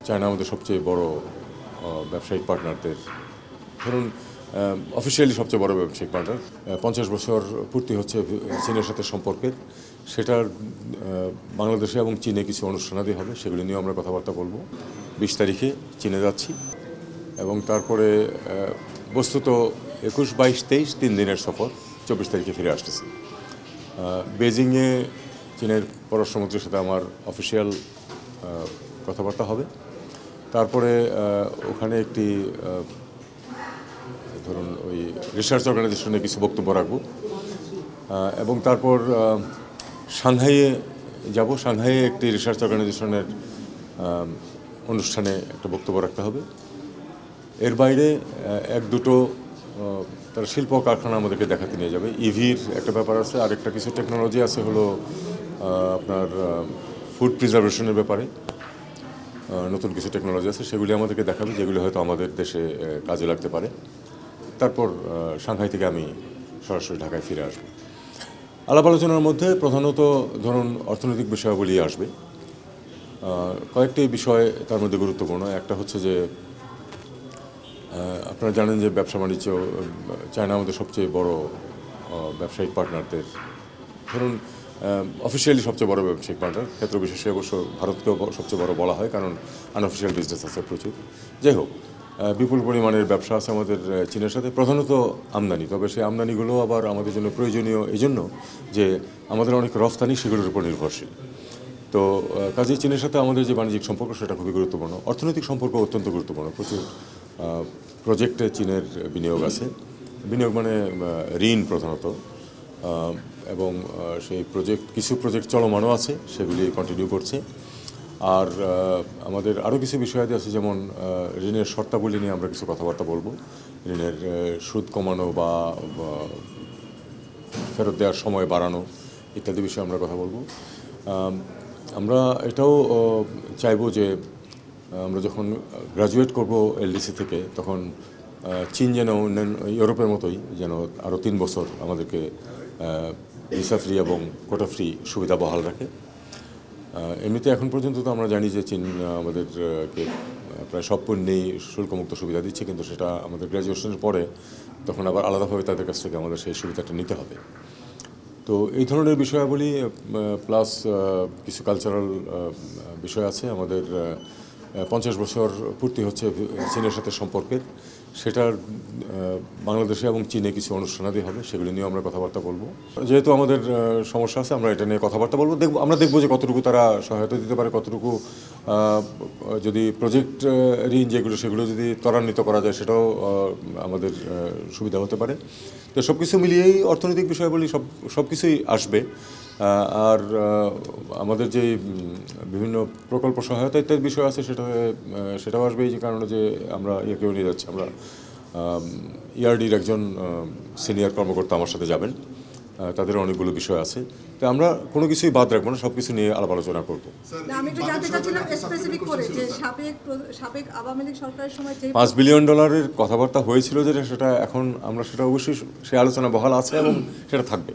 China আমাদের সবচেয়ে বড় ব্যবসায়িক পার্টনারদের ধরুন অফিসিয়ালি সবচেয়ে বড় ব্যবসায়িক পার্টনার 50 বছর পূর্তি হচ্ছে চীনের সাথে সম্পর্কের সেটার বাংলাদেশে এবং চীনে কিছু অনুষ্ঠানাদি হবে সেগুলি নিয়ে আমরা কথাবার্তা বলবো 20 তারিখে চীনে যাচ্ছি এবং তারপরে বস্তুত 21, 22, 23 3 দিনের সফর 24 তারিখে ফিরে আসতেছি বেজিংয়ে চীনের পররাষ্ট্রমন্ত্রীর সাথে আমার অফিসিয়াল কথাবার্তা হবে তারপরে ওখানে একটি ধরুন ওই রিসার্চ অর্গানাইজেশনে কিছু বক্তব্য রাখবো এবং তারপর সাংহাইয়ে যাব সাংহাইয়ে একটি রিসার্চ অর্গানাইজেশনের অনুষ্ঠানে একটা বক্তব্য রাখতে হবে এর বাইরে এক দুটো তারা শিল্প কারখানা আমাদেরকে দেখাতে নিয়ে যাবে ইভির একটা ব্যাপার আছে আরেকটা কিছু টেকনোলজি আছে হলো আপনার ফুড প্রিজার্ভেশনের ব্যাপারে নতুন কিছু টেকনোলজি আছে সেগুলি আমাদেরকে দেখাবে যেগুলি হয়তো আমাদের দেশে কাজে লাগতে পারে তারপর সাংহাই থেকে আমি সরাসরি ঢাকায় ফিরে আসব আলাপ আলোচনার মধ্যে প্রধানত ধরুন অর্থনৈতিক বিষয়াবলী আসবে কয়েকটি বিষয় তার মধ্যে গুরুত্বপূর্ণ একটা হচ্ছে যে আপনারা জানেন যে ব্যবসা বাণিজ্য চায়না আমাদের সবচেয়ে বড় ব্যবসায়িক পার্টনারদের ধরুন অফিসিয়ালি সবচেয়ে বড় ব্যবসায়িক পার্টনার ক্ষেত্র বিশেষে অবশ্য ভারতকেও সবচেয়ে বড় বলা হয় কারণ আনঅফিসিয়াল বিজনেস আছে প্রচুর যাই হোক বিপুল পরিমাণের ব্যবসা আছে আমাদের চীনের সাথে প্রধানত আমদানি তবে সেই আমদানিগুলো আবার আমাদের জন্য প্রয়োজনীয় এই জন্য যে আমাদের অনেক রফতানি সেগুলোর উপর নির্ভরশীল তো কাজেই চীনের সাথে আমাদের যে বাণিজ্যিক সম্পর্ক সেটা খুবই গুরুত্বপূর্ণ অর্থনৈতিক সম্পর্ক অত্যন্ত গুরুত্বপূর্ণ প্রচুর প্রজেক্টে চীনের বিনিয়োগ আছে বিনিয়োগ মানে ঋণ প্রধানত এবং সেই কিছু প্রজেক্ট চলমানও আছে সেগুলি কন্টিনিউ করছে আর আমাদের আরও কিছু বিষয়াদি আছে যেমন ঋণের শর্তাবলী নিয়ে আমরা কিছু কথাবার্তা বলবো ঋণের সুদ কমানো বা ফেরত দেওয়ার সময় বাড়ানো ইত্যাদি বিষয়ে আমরা কথা বলবো আমরা এটাও চাইবো যে আমরা যখন গ্রাজুয়েট করব এলডিসি থেকে তখন চীন যেন ইউরোপের মতোই যেন আরও 3 বছর আমাদেরকে ভিসা ফ্রি এবং কোটা ফ্রি সুবিধা বহাল রাখে এমনিতে এখন পর্যন্ত তো আমরা জানি যে চীন আমাদেরকে প্রায় সব পণ্যেই শুল্কমুক্ত সুবিধা দিচ্ছে কিন্তু সেটা আমাদের গ্র্যাজুয়েশনের পরে তখন আবার আলাদাভাবে তাদের কাছ থেকে আমাদের সেই সুবিধাটা নিতে হবে তো এই ধরনের বিষয়াবলী প্লাস কিছু কালচারাল বিষয় আছে আমাদের 50 বছর পূর্তি হচ্ছে চীনের সাথে সম্পর্কের সেটার বাংলাদেশে এবং চীনে কিছু অনুষ্ঠানাদি হবে সেগুলি নিয়ে আমরা কথাবার্তা বলবো যেহেতু আমাদের সমস্যা আছে আমরা এটা নিয়ে কথাবার্তা বলবো আমরা দেখবো যে কতটুকু তারা সহায়তা দিতে পারে কতটুকু যদি প্রজেক্ট ঋণ যেগুলো সেগুলো যদি ত্বরান্বিত করা যায় সেটাও আমাদের সুবিধা হতে পারে তো সব কিছু মিলিয়েই অর্থনৈতিক বিষয়গুলি সব কিছুই আসবে আর আমাদের যে বিভিন্ন প্রকল্প সহায়তা ইত্যাদি বিষয় আছে সেটাও আসবে এই যে কারণে যে আমরা ইয়েকেও নিয়ে যাচ্ছি আমরা ইআরডির একজন সিনিয়র কর্মকর্তা আমার সাথে যাবেন তাদের অনেকগুলো বিষয় আছে তো আমরা কোনো কিছুই বাদ রাখবো না সব কিছু নিয়ে আলাপ আলোচনা করবো $5 বিলিয়ন কথাবার্তা হয়েছিল যেটা সেটা এখন আমরা সেটা অবশ্যই সে আলোচনা বহাল আছে এবং সেটা থাকবে